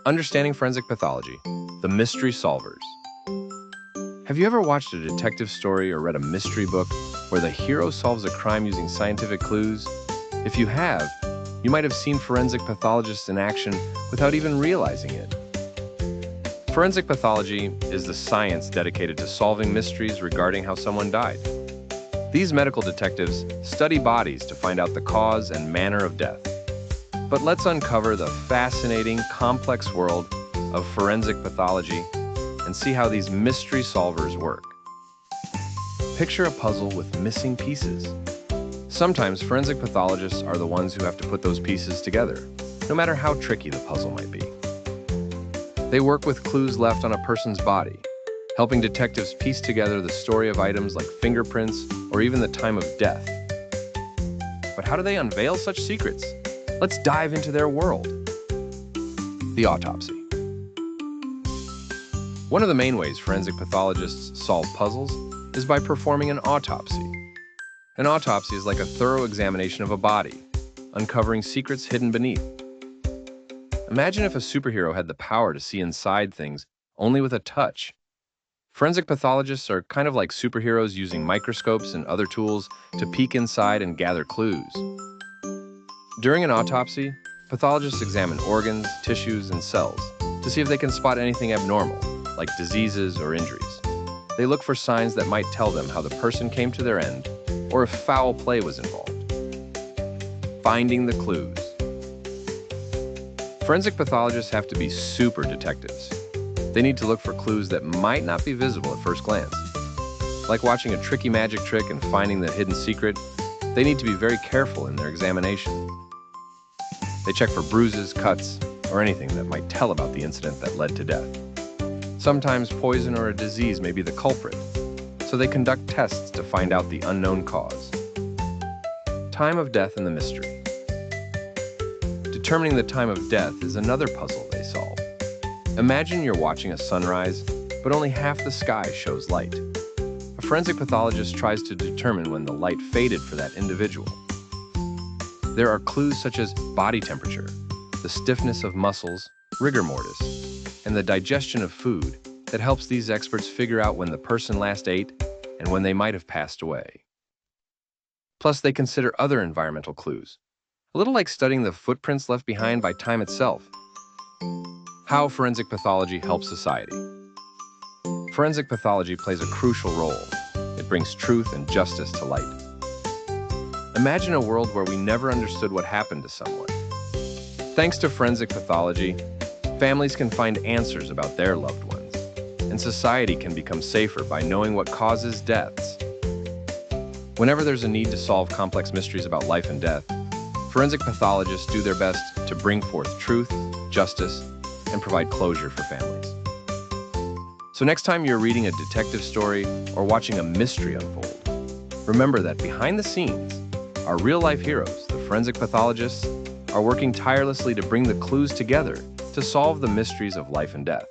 Understanding Forensic Pathology, the Mystery Solvers. Have you ever watched a detective story or read a mystery book where the hero solves a crime using scientific clues? If you have, you might have seen forensic pathologists in action without even realizing it. Forensic pathology is the science dedicated to solving mysteries regarding how someone died. These medical detectives study bodies to find out the cause and manner of death. But let's uncover the fascinating, complex world of forensic pathology and see how these mystery solvers work. Picture a puzzle with missing pieces. Sometimes forensic pathologists are the ones who have to put those pieces together, no matter how tricky the puzzle might be. They work with clues left on a person's body, helping detectives piece together the story of items like fingerprints or even the time of death. But how do they unveil such secrets? Let's dive into their world. The autopsy. One of the main ways forensic pathologists solve puzzles is by performing an autopsy. An autopsy is like a thorough examination of a body, uncovering secrets hidden beneath. Imagine if a superhero had the power to see inside things only with a touch. Forensic pathologists are kind of like superheroes using microscopes and other tools to peek inside and gather clues. During an autopsy, pathologists examine organs, tissues, and cells to see if they can spot anything abnormal, like diseases or injuries. They look for signs that might tell them how the person came to their end or if foul play was involved. Finding the clues. Forensic pathologists have to be super detectives. They need to look for clues that might not be visible at first glance. Like watching a tricky magic trick and finding the hidden secret, they need to be very careful in their examination. They check for bruises, cuts, or anything that might tell about the incident that led to death. Sometimes poison or a disease may be the culprit, so they conduct tests to find out the unknown cause. Time of death and the mystery. Determining the time of death is another puzzle they solve. Imagine you're watching a sunrise, but only half the sky shows light. A forensic pathologist tries to determine when the light faded for that individual. There are clues such as body temperature, the stiffness of muscles, rigor mortis, and the digestion of food that helps these experts figure out when the person last ate and when they might have passed away. Plus, they consider other environmental clues, a little like studying the footprints left behind by time itself. How forensic pathology helps society. Forensic pathology plays a crucial role. It brings truth and justice to light. Imagine a world where we never understood what happened to someone. Thanks to forensic pathology, families can find answers about their loved ones, and society can become safer by knowing what causes deaths. Whenever there's a need to solve complex mysteries about life and death, forensic pathologists do their best to bring forth truth, justice, and provide closure for families. So next time you're reading a detective story or watching a mystery unfold, remember that behind the scenes, our real-life heroes, the forensic pathologists, are working tirelessly to bring the clues together to solve the mysteries of life and death.